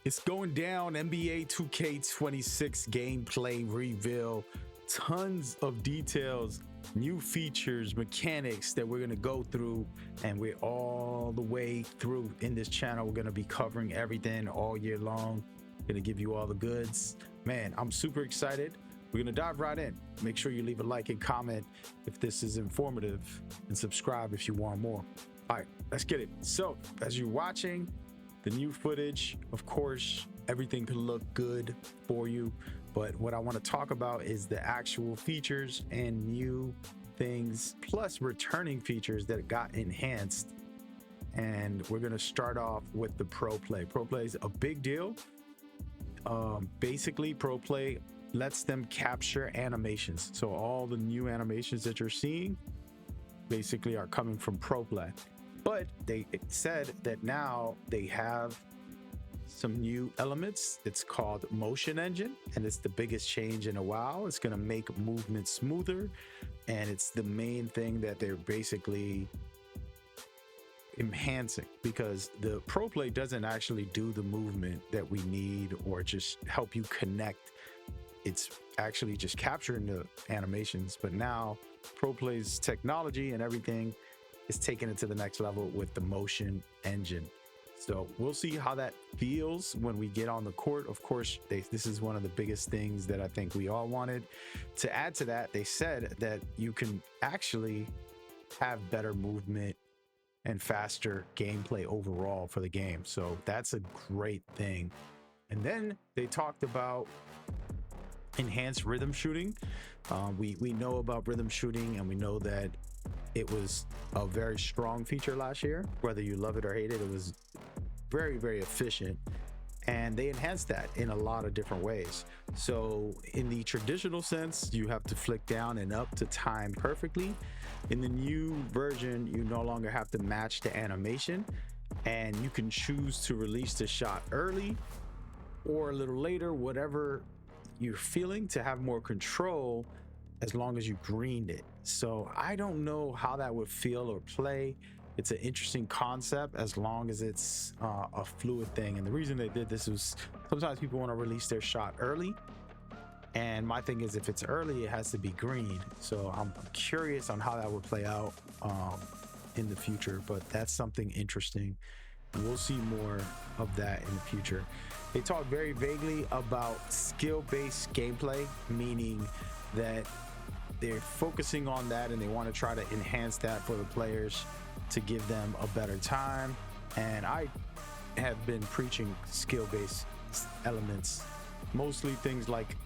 It's going down. NBA 2K26 gameplay reveal. Tons of details, new features, mechanics that we're going to go through, and we're all the way through in this channel. We're going to be covering everything all year long. Going to give you all the goods. Man, I'm super excited. We're going to dive right in. Make sure you leave a like and comment if this is informative, and subscribe if you want more. All right, let's get it. So as you're watching the new footage, of course, everything can look good for you, but what I want to talk about is the actual features and new things, plus returning features that got enhanced. And we're going to start off with the Pro Play. Pro Play is a big deal. Basically, Pro Play lets them capture animations. So all the new animations that you're seeing basically are coming from Pro Play. But they said that now they have some new elements. It's called Motion Engine, and it's the biggest change in a while. It's going to make movement smoother, and it's the main thing that they're basically enhancing, because the Pro Play doesn't actually do the movement that we need or just help you connect. It's actually just capturing the animations. But now Pro Play's technology and everything is taking it to the next level with the Motion Engine. So we'll see how that feels when we get on the court. Of course, this is one of the biggest things that I think we all wanted. To add to that, they said that you can actually have better movement and faster gameplay overall for the game. So that's a great thing. And then they talked about enhanced rhythm shooting. We know about rhythm shooting, and we know that it was a very strong feature last year. Whether you love it or hate it, it was very, very efficient. And they enhanced that in a lot of different ways. So in the traditional sense, you have to flick down and up to time perfectly. In the new version, you no longer have to match the animation, and you can choose to release the shot early or a little later, whatever you're feeling, to have more control as long as you greened it. So I don't know how that would feel or play. It's an interesting concept as long as it's a fluid thing. And the reason they did this is sometimes people want to release their shot early, and my thing is, if it's early, it has to be green. So I'm curious on how that would play out in the future, but that's something interesting. We'll see more of that in the future. They talk very vaguely about skill-based gameplay, meaning that they're focusing on that and they want to try to enhance that for the players to give them a better time. And I have been preaching skill-based elements, mostly things like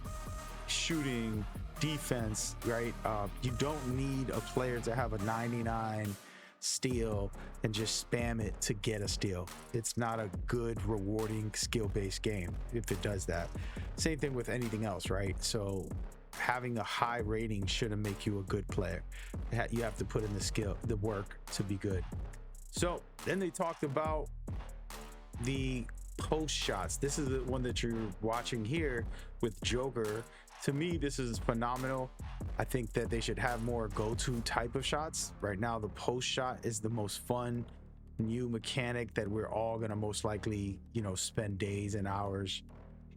shooting, defense, right? You don't need a player to have a 99 steal and just spam it to get a steal. It's not a good, rewarding skill-based game if it does that. Same thing with anything else, right? So having a high rating shouldn't make you a good player. You have to put in the skill, the work to be good. So then they talked about the post shots. This is the one that you're watching here with Joker. To me, this is phenomenal. I think that they should have more go-to type of shots. Right now, the post shot is the most fun new mechanic that we're all gonna most likely, spend days and hours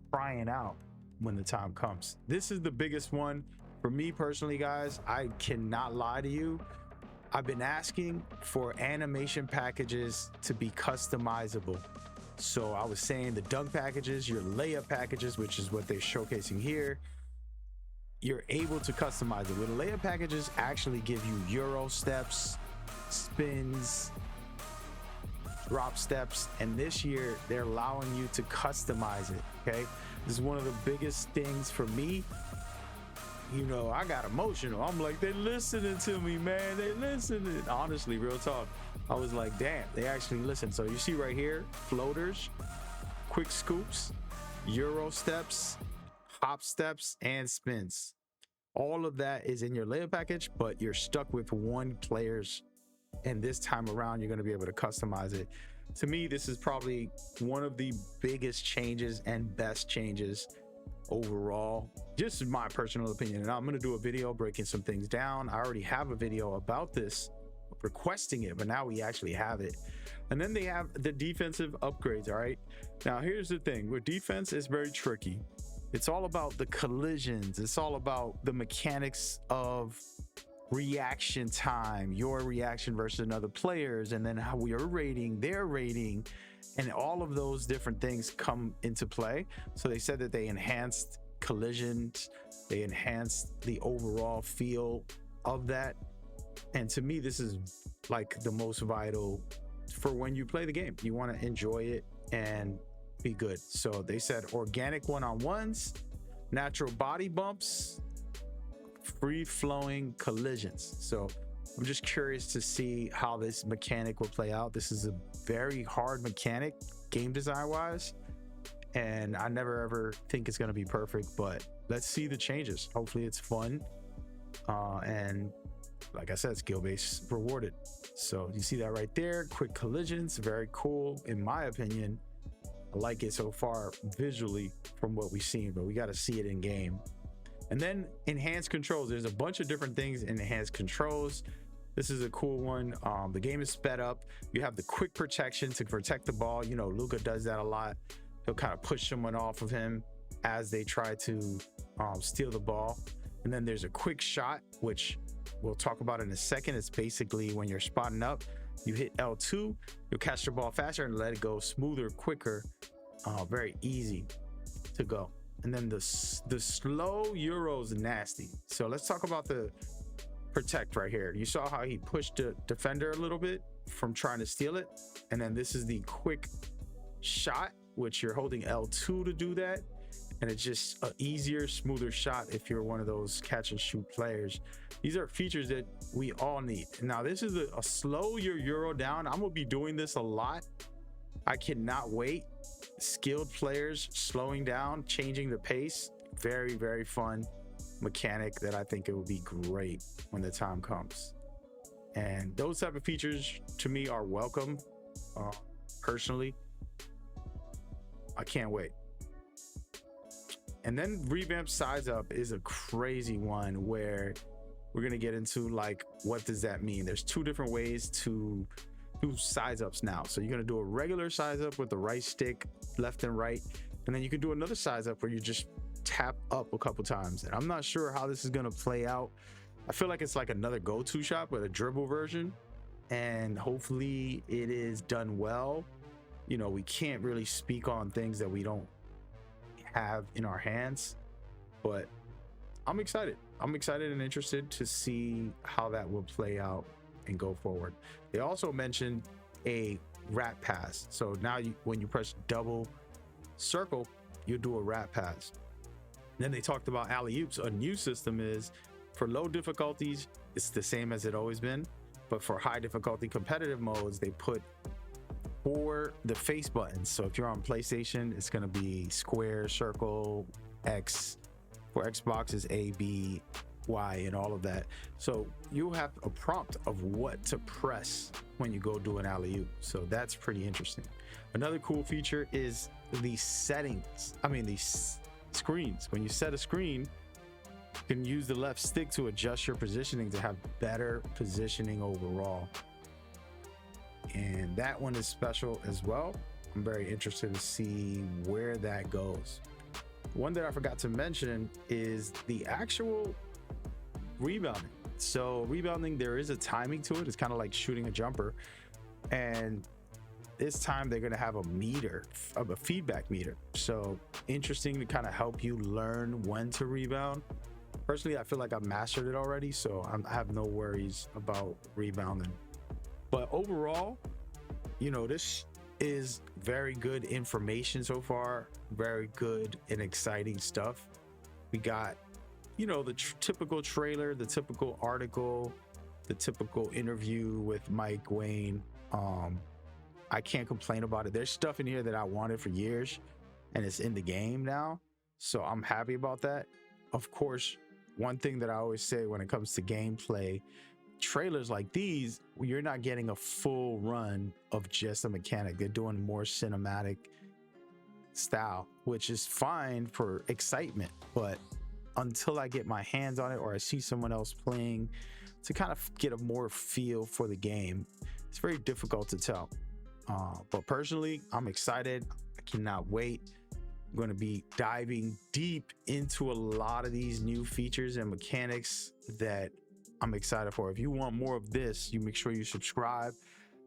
trying out when the time comes. This is the biggest one for me personally, guys. I cannot lie to you. I've been asking for animation packages to be customizable. So I was saying the dunk packages, your layup packages, which is what they're showcasing here, you're able to customize it. With layup packages actually give you Euro steps, spins, drop steps, and this year they're allowing you to customize it. Okay, this is one of the biggest things for me. I got emotional. I'm like, they're listening to me, man. They listening. Honestly, real talk, I was like, damn, they actually listen. So you see right here, floaters, quick scoops, Euro steps, hop steps, and spins. All of that is in your layup package, but you're stuck with one player's, and this time around you're going to be able to customize it. To me, this is probably one of the biggest changes and best changes overall, just my personal opinion. And I'm going to do a video breaking some things down. I already have a video about this requesting it, but now we actually have it. And then they have the defensive upgrades. All right, now here's the thing with defense, it's very tricky. It's all about the collisions, it's all about the mechanics of reaction time, your reaction versus another player's, and then how we are rating, their rating, and all of those different things come into play. So they said that they enhanced collisions, they enhanced the overall feel of that. And to me, this is like the most vital for when you play the game. You want to enjoy it and be good. So they said organic one-on-ones, natural body bumps, free-flowing collisions. So I'm just curious to see how this mechanic will play out. This is a very hard mechanic game design wise, and I never ever think it's going to be perfect, but let's see the changes. Hopefully it's fun, and like I said, skill based rewarded. So you see that right there, quick collisions, very cool in my opinion. I like it so far visually from what we've seen, but we got to see it in game. And then enhanced controls. There's a bunch of different things in enhanced controls. This is a cool one. The game is sped up. You have the quick protection to protect the ball. You know, Luka does that a lot. He'll kind of push someone off of him as they try to steal the ball. And then there's a quick shot, which we'll talk about in a second. It's basically when you're spotting up, you hit L2, you'll catch the ball faster and let it go smoother, quicker, very easy to go. And then the slow Euro's nasty. So let's talk about the protect right here. You saw how he pushed the defender a little bit from trying to steal it. And then this is the quick shot, which you're holding L2 to do that. And it's just an easier, smoother shot if you're one of those catch and shoot players. These are features that we all need. Now, this is a slow your Euro down. I'm gonna be doing this a lot. I cannot wait. Skilled players slowing down, changing the pace. Very, very fun mechanic that I think it will be great when the time comes. And those type of features to me are welcome. Personally, I can't wait. And then revamped size up is a crazy one where we're going to get into like, what does that mean? There's two different ways to do size ups now. So you're going to do a regular size up with the right stick, left and right. And then you can do another size up where you just tap up a couple times. And I'm not sure how this is going to play out. I feel like it's like another go-to shot, but a dribble version. And hopefully it is done well. You know, we can't really speak on things that we don't have in our hands, but I'm excited and interested to see how that will play out and go forward. They also mentioned a wrap pass, so now when you press double circle, you do a wrap pass. And then they talked about alley-oops. A new system is for low difficulties, it's the same as it always been, but for high difficulty competitive modes, they put for the face buttons. So if you're on PlayStation, it's going to be square, circle, X. For Xbox is A, B, Y, and all of that. So you'll have a prompt of what to press when you go do an alley-oop. So that's pretty interesting. Another cool feature is the settings. These screens. When you set a screen, you can use the left stick to adjust your positioning to have better positioning overall. And that one is special as well. I'm very interested to see where that goes. One that I forgot to mention is the actual rebounding. So rebounding, there is a timing to it. It's kind of like shooting a jumper. And this time they're going to have a meter, of a feedback meter. So interesting to kind of help you learn when to rebound. Personally, I feel like I've mastered it already, so I have no worries about rebounding. But overall, you know, this is very good information so far. Very good and exciting stuff. We got, you know, the typical trailer, the typical article, the typical interview with Mike Wayne. I can't complain about it. There's stuff in here that I wanted for years, and it's in the game now. So I'm happy about that. Of course, one thing that I always say when it comes to gameplay, trailers like these, you're not getting a full run of just a mechanic. They're doing more cinematic style, which is fine for excitement, but until I get my hands on it or I see someone else playing to kind of get a more feel for the game. It's very difficult to tell. But personally, I'm excited. I cannot wait. I'm going to be diving deep into a lot of these new features and mechanics that I'm excited for. If you want more of this, you make sure you subscribe.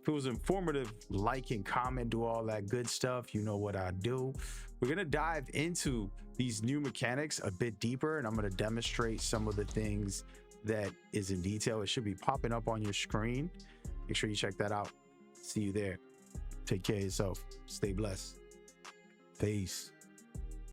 If it was informative, like and comment, do all that good stuff. You know what I do. We're going to dive into these new mechanics a bit deeper, and I'm going to demonstrate some of the things that is in detail. It should be popping up on your screen. Make sure you check that out. See you there. Take care of yourself. Stay blessed. Peace.